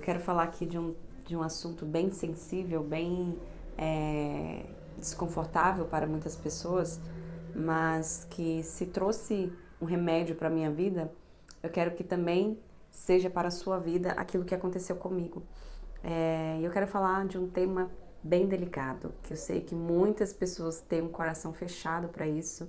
Quero falar aqui de um assunto bem sensível, bem desconfortável para muitas pessoas, mas que se trouxe um remédio para a minha vida, eu quero que também seja para a sua vida aquilo que aconteceu comigo. Eu quero falar de um tema bem delicado, que eu sei que muitas pessoas têm um coração fechado para isso,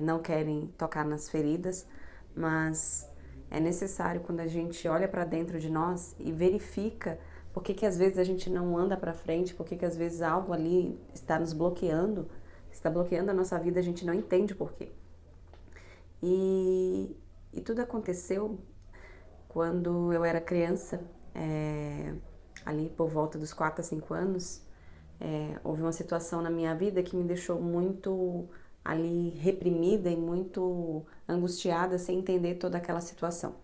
não querem tocar nas feridas, mas é necessário quando a gente olha para dentro de nós e verifica por que que às vezes a gente não anda para frente, por que que às vezes algo ali está nos bloqueando, está bloqueando a nossa vida, a gente não entende por quê. E tudo aconteceu quando eu era criança, ali por volta dos 4 a 5 anos, houve uma situação na minha vida que me deixou muito ali reprimida e muito angustiada sem entender toda aquela situação.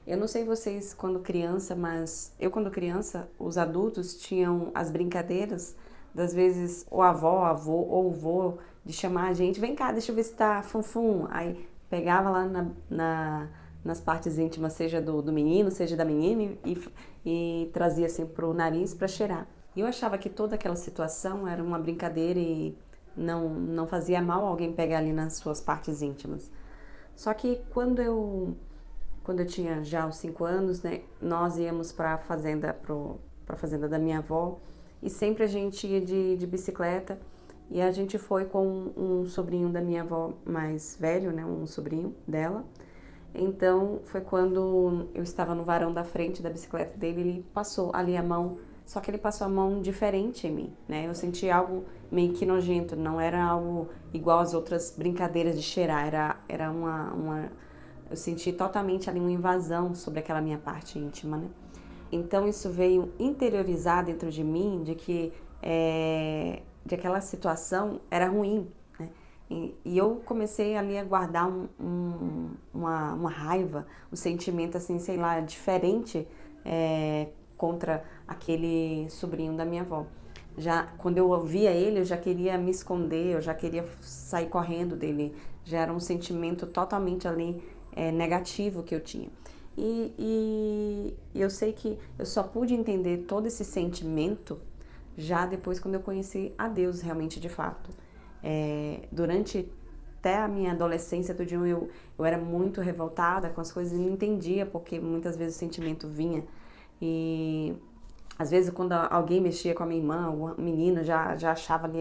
Eu não sei vocês quando criança, mas eu quando criança, os adultos tinham as brincadeiras, das vezes o avó, avô ou o vô, de chamar a gente, vem cá, deixa eu ver se tá funfum. Aí pegava lá nas partes íntimas, seja do menino, seja da menina, e trazia assim pro nariz para cheirar. E eu achava que toda aquela situação era uma brincadeira e não fazia mal alguém pegar ali nas suas partes íntimas. Só que quando eu tinha já uns 5 anos, né, nós íamos para a fazenda da minha avó, e sempre a gente ia de bicicleta, e a gente foi com um sobrinho da minha avó mais velho, né, um sobrinho dela. Então foi quando eu estava no varão da frente da bicicleta dele, ele passou ali a mão, só que ele passou a mão diferente em mim, né? Eu senti algo meio que nojento, não era algo igual às outras brincadeiras de cheirar, era eu senti totalmente ali uma invasão sobre aquela minha parte íntima, né? Então isso veio interiorizar dentro de mim de que de aquela situação era ruim, né? E eu comecei ali a guardar uma raiva, um sentimento assim, sei lá, diferente contra aquele sobrinho da minha avó. Já quando eu ouvia ele, eu já queria me esconder, eu já queria sair correndo dele. Já era um sentimento totalmente ali negativo que eu tinha. E eu sei que eu só pude entender todo esse sentimento já depois quando eu conheci a Deus realmente de fato. Durante até a minha adolescência, eu era muito revoltada com as coisas e não entendia porque muitas vezes o sentimento vinha. E às vezes quando alguém mexia com a minha irmã, uma menina já achava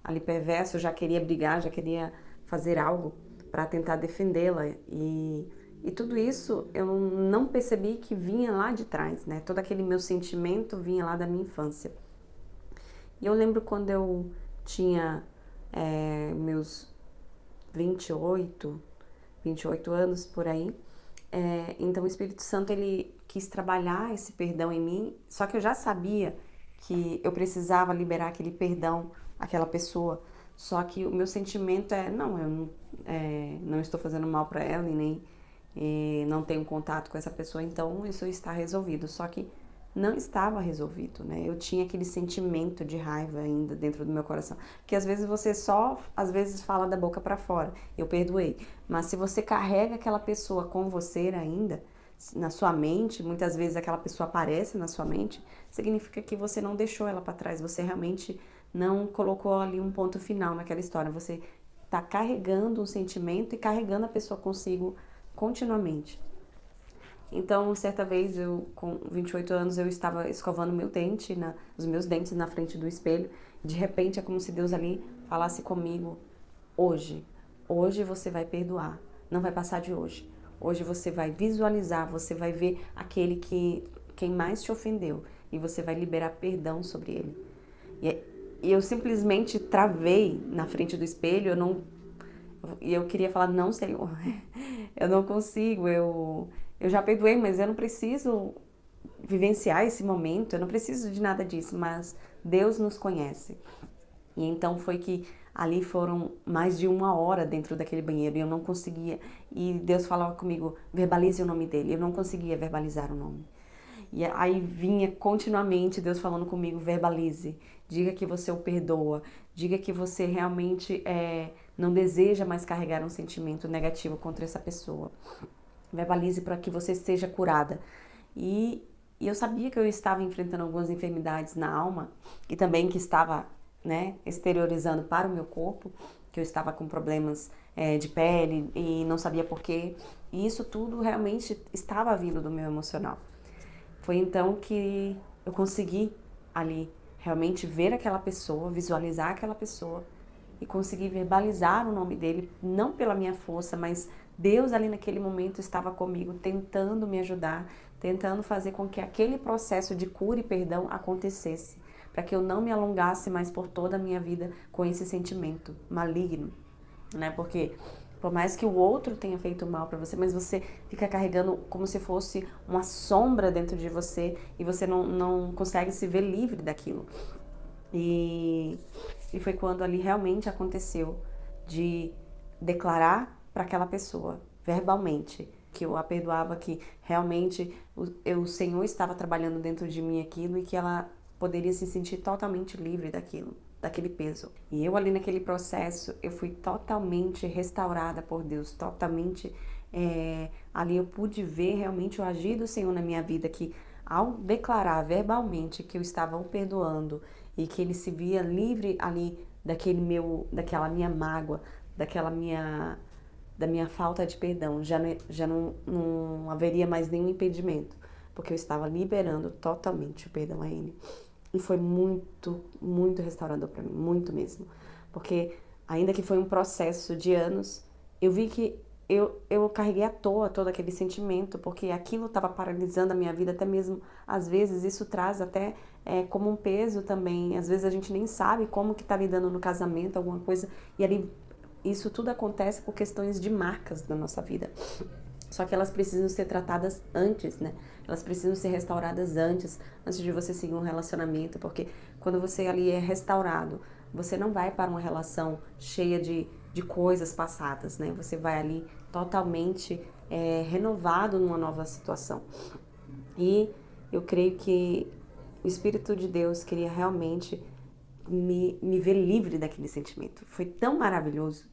ali perverso, já queria brigar, já queria fazer algo para tentar defendê-la. E tudo isso eu não percebi que vinha lá de trás, né? Todo aquele meu sentimento vinha lá da minha infância. E eu lembro quando eu tinha meus 28, 28 anos por aí, então o Espírito Santo ele quis trabalhar esse perdão em mim, só que eu já sabia que eu precisava liberar aquele perdão àquela pessoa. Só que o meu sentimento não, não estou fazendo mal para ela e nem não tenho contato com essa pessoa, então isso está resolvido. Só que não estava resolvido, né? Eu tinha aquele sentimento de raiva ainda dentro do meu coração, porque às vezes você só, às vezes fala da boca para fora, eu perdoei, mas se você carrega aquela pessoa com você ainda, na sua mente, muitas vezes aquela pessoa aparece na sua mente, significa que você não deixou ela para trás, você realmente não colocou ali um ponto final naquela história, você está carregando um sentimento e carregando a pessoa consigo continuamente. Então, certa vez, com 28 anos, eu estava escovando os meus dentes na frente do espelho. De repente, é como se Deus ali falasse comigo, hoje você vai perdoar, não vai passar de hoje. Hoje você vai visualizar, você vai ver quem mais te ofendeu e você vai liberar perdão sobre ele. E eu simplesmente travei na frente do espelho, eu queria falar, não, Senhor, eu não consigo, eu já perdoei, mas eu não preciso vivenciar esse momento, eu não preciso de nada disso, mas Deus nos conhece. E então foi que ali foram mais de 1 hora dentro daquele banheiro e eu não conseguia, e Deus falava comigo, verbalize o nome dele, eu não conseguia verbalizar o nome. E aí vinha continuamente Deus falando comigo, verbalize, diga que você o perdoa, diga que você realmente não deseja mais carregar um sentimento negativo contra essa pessoa. Verbalize para que você seja curada. E E eu sabia que eu estava enfrentando algumas enfermidades na alma e também que estava, né, exteriorizando para o meu corpo, que eu estava com problemas de pele e não sabia por quê. E isso tudo realmente estava vindo do meu emocional. Foi então que eu consegui ali realmente ver aquela pessoa, visualizar aquela pessoa e conseguir verbalizar o nome dele, não pela minha força, mas Deus ali naquele momento estava comigo, tentando me ajudar, tentando fazer com que aquele processo de cura e perdão acontecesse, para que eu não me alongasse mais por toda a minha vida com esse sentimento maligno, né? Porque por mais que o outro tenha feito mal para você, mas você fica carregando como se fosse uma sombra dentro de você e você não consegue se ver livre daquilo. E foi quando ali realmente aconteceu de declarar para aquela pessoa, verbalmente, que eu a perdoava, que realmente o Senhor estava trabalhando dentro de mim aquilo e que ela poderia se sentir totalmente livre daquilo, daquele peso. E eu ali naquele processo, eu fui totalmente restaurada por Deus, totalmente ali eu pude ver realmente o agir do Senhor na minha vida, que ao declarar verbalmente que eu estava o perdoando e que ele se via livre ali daquela minha mágoa, da minha falta de perdão, já não haveria mais nenhum impedimento, porque eu estava liberando totalmente o perdão a ele. E foi muito, muito restaurador para mim, muito mesmo. Porque ainda que foi um processo de anos, eu vi que eu carreguei à toa todo aquele sentimento, porque aquilo estava paralisando a minha vida, até mesmo, às vezes, isso traz até como um peso também. Às vezes a gente nem sabe como que tá lidando no casamento, alguma coisa, e ali isso tudo acontece por questões de marcas da nossa vida. Só que elas precisam ser tratadas antes, né? Elas precisam ser restauradas antes de você seguir um relacionamento, porque quando você ali é restaurado, você não vai para uma relação cheia de coisas passadas, né? Você vai ali totalmente renovado numa nova situação. E eu creio que o Espírito de Deus queria realmente me ver livre daquele sentimento. Foi tão maravilhoso,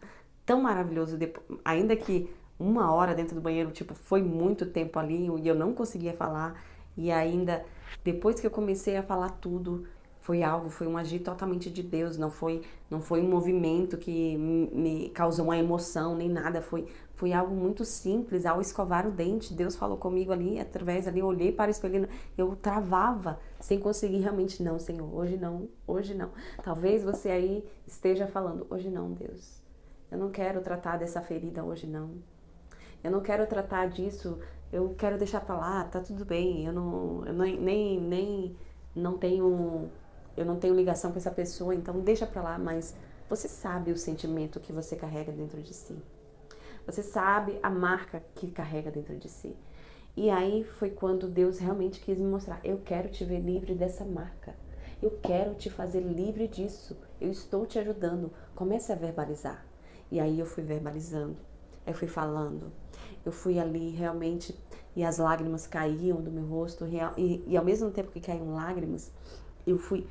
ainda que 1 hora dentro do banheiro, tipo, foi muito tempo ali e eu não conseguia falar. E ainda, depois que eu comecei a falar tudo, foi um agir totalmente de Deus, não foi um movimento que me causou uma emoção, nem nada, foi algo muito simples. Ao escovar o dente, Deus falou comigo ali, através ali, eu olhei para o espelho, eu travava, sem conseguir realmente, não, Senhor, hoje não, hoje não. Talvez você aí esteja falando, hoje não, Deus, eu não quero tratar dessa ferida hoje não, eu não quero tratar disso, eu quero deixar pra lá, tá tudo bem, eu não tenho ligação com essa pessoa, então deixa pra lá, mas você sabe o sentimento que você carrega dentro de si. Você sabe a marca que carrega dentro de si. E aí foi quando Deus realmente quis me mostrar, eu quero te ver livre dessa marca. Eu quero te fazer livre disso. Eu estou te ajudando. Comece a verbalizar. E aí eu fui verbalizando. Eu fui falando. Eu fui ali realmente, e as lágrimas caíam do meu rosto. E ao mesmo tempo que caíam lágrimas, eu fui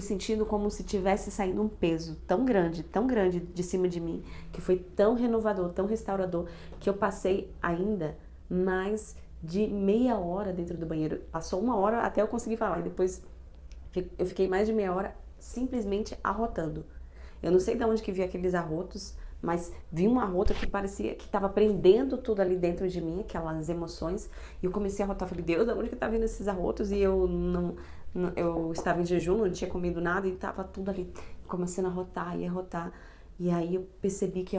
sentindo como se tivesse saído um peso tão grande de cima de mim, que foi tão renovador, tão restaurador, que eu passei ainda mais de meia hora dentro do banheiro. Passou 1 hora até eu conseguir falar, e depois eu fiquei mais de meia hora simplesmente arrotando. Eu não sei de onde que vi aqueles arrotos, mas vi um arroto que parecia que estava prendendo tudo ali dentro de mim, aquelas emoções, e eu comecei a arrotar. Falei, Deus, de onde que tá vindo esses arrotos? E eu estava em jejum, não tinha comido nada e estava tudo ali começando a arrotar e arrotar. E aí eu percebi que,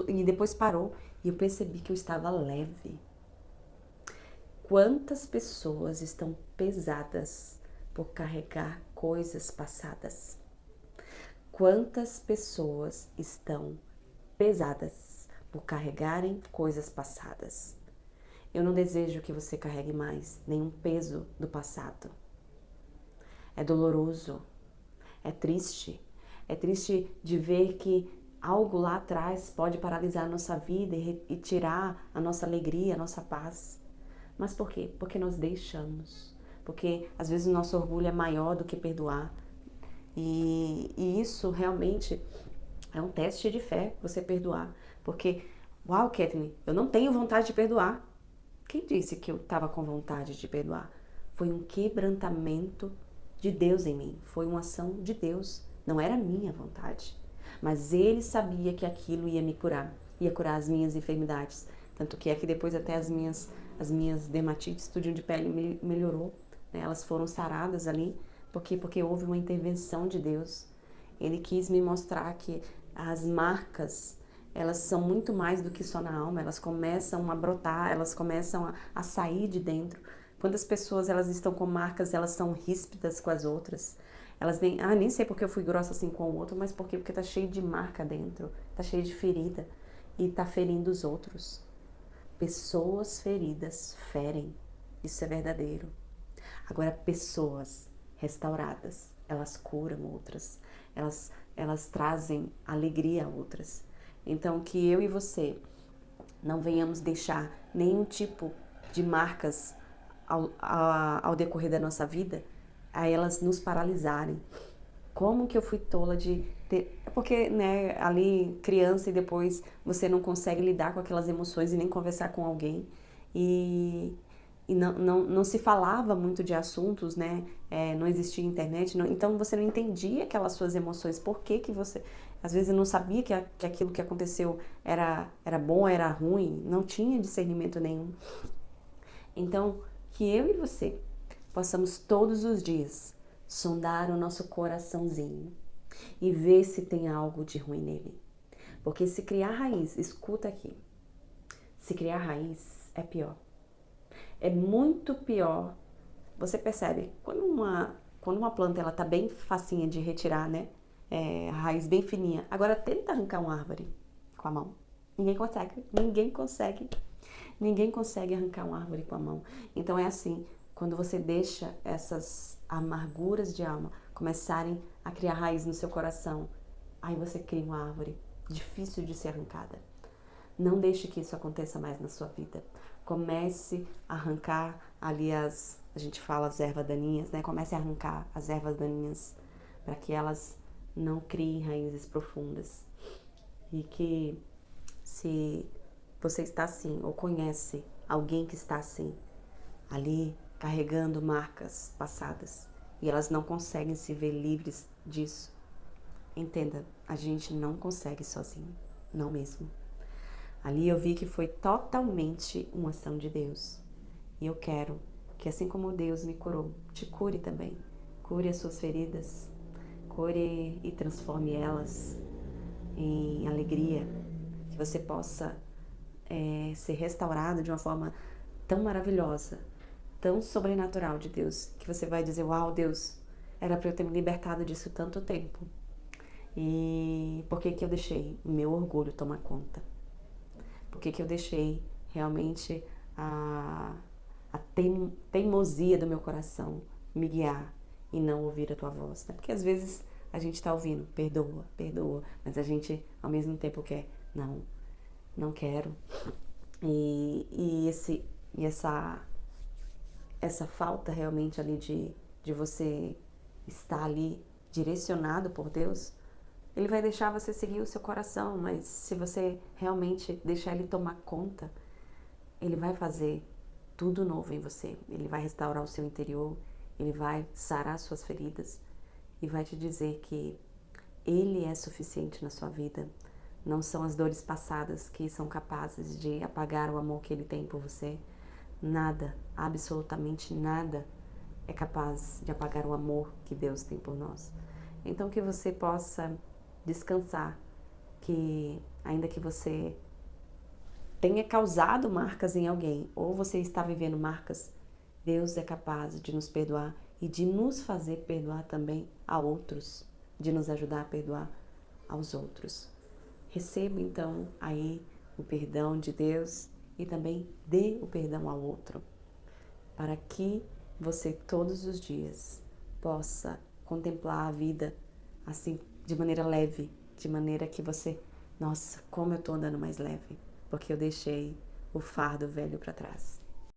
e depois parou, e eu percebi que eu estava leve. Quantas pessoas estão pesadas por carregar coisas passadas? Quantas pessoas estão pesadas por carregarem coisas passadas? Eu não desejo que você carregue mais nenhum peso do passado. É doloroso, é triste de ver que algo lá atrás pode paralisar a nossa vida e tirar a nossa alegria, a nossa paz. Mas por quê? Porque nós deixamos. Porque às vezes o nosso orgulho é maior do que perdoar. E isso realmente é um teste de fé, você perdoar. Porque, uau, Kathleen, eu não tenho vontade de perdoar. Quem disse que eu estava com vontade de perdoar? Foi um quebrantamento de Deus em mim, foi uma ação de Deus, não era minha vontade. Mas Ele sabia que aquilo ia me curar, ia curar as minhas enfermidades. Tanto que é que depois até as minhas dermatites, tudinho de pele melhorou, né? Elas foram saradas ali, porque houve uma intervenção de Deus. Ele quis me mostrar que as marcas, elas são muito mais do que só na alma, elas começam a brotar, elas começam a sair de dentro. Quantas pessoas elas estão com marcas, elas são ríspidas com as outras. Elas nem sei porque eu fui grossa assim com o outro, mas porque tá cheio de marca dentro, tá cheio de ferida e tá ferindo os outros. Pessoas feridas ferem, isso é verdadeiro. Agora, pessoas restauradas, elas curam outras, elas trazem alegria a outras. Então, que eu e você não venhamos deixar nenhum tipo de marcas ao decorrer da nossa vida, a elas nos paralisarem. Como que eu fui tola de ter... Porque, né, ali criança e depois você não consegue lidar com aquelas emoções e nem conversar com alguém. E não se falava muito de assuntos, né? Não existia internet, então você não entendia aquelas suas emoções. Por que que você... Às vezes eu não sabia que aquilo que aconteceu era bom, era ruim. Não tinha discernimento nenhum. Então, que eu e você possamos todos os dias sondar o nosso coraçãozinho e ver se tem algo de ruim nele. Porque se criar raiz, escuta aqui, se criar raiz é pior. É muito pior. Você percebe, quando uma planta ela tá bem facinha de retirar, né? A raiz bem fininha. Agora tenta arrancar uma árvore com a mão. Ninguém consegue, ninguém consegue. Ninguém consegue arrancar uma árvore com a mão. Então é assim, quando você deixa essas amarguras de alma começarem a criar raiz no seu coração, aí você cria uma árvore difícil de ser arrancada. Não deixe que isso aconteça mais na sua vida. Comece a arrancar ali a gente fala as ervas daninhas, né? Comece a arrancar as ervas daninhas para que elas não criem raízes profundas. E que se você está assim, ou conhece alguém que está assim, ali carregando marcas passadas, e elas não conseguem se ver livres disso, entenda, a gente não consegue sozinho, não mesmo. Ali eu vi que foi totalmente uma ação de Deus. E eu quero que assim como Deus me curou, te cure também. Cure as suas feridas, cure e transforme elas em alegria, que você possa ser restaurado de uma forma tão maravilhosa, tão sobrenatural de Deus, que você vai dizer, uau, Deus, era para eu ter me libertado disso tanto tempo. E por que que eu deixei o meu orgulho tomar conta? Por que que eu deixei realmente a teimosia do meu coração me guiar e não ouvir a tua voz? Né? Porque às vezes a gente está ouvindo, perdoa, perdoa, mas a gente ao mesmo tempo quer, não quero. E essa falta realmente ali de você estar ali direcionado por Deus, Ele vai deixar você seguir o seu coração, mas se você realmente deixar Ele tomar conta, Ele vai fazer tudo novo em você. Ele vai restaurar o seu interior, Ele vai sarar suas feridas e vai te dizer que Ele é suficiente na sua vida. Não são as dores passadas que são capazes de apagar o amor que Ele tem por você. Nada, absolutamente nada é capaz de apagar o amor que Deus tem por nós. Então que você possa descansar, que ainda que você tenha causado marcas em alguém, ou você está vivendo marcas, Deus é capaz de nos perdoar e de nos fazer perdoar também a outros, de nos ajudar a perdoar aos outros. Receba então aí o perdão de Deus e também dê o perdão ao outro, para que você todos os dias possa contemplar a vida assim de maneira leve, de maneira que você, nossa, como eu tô andando mais leve, porque eu deixei o fardo velho para trás.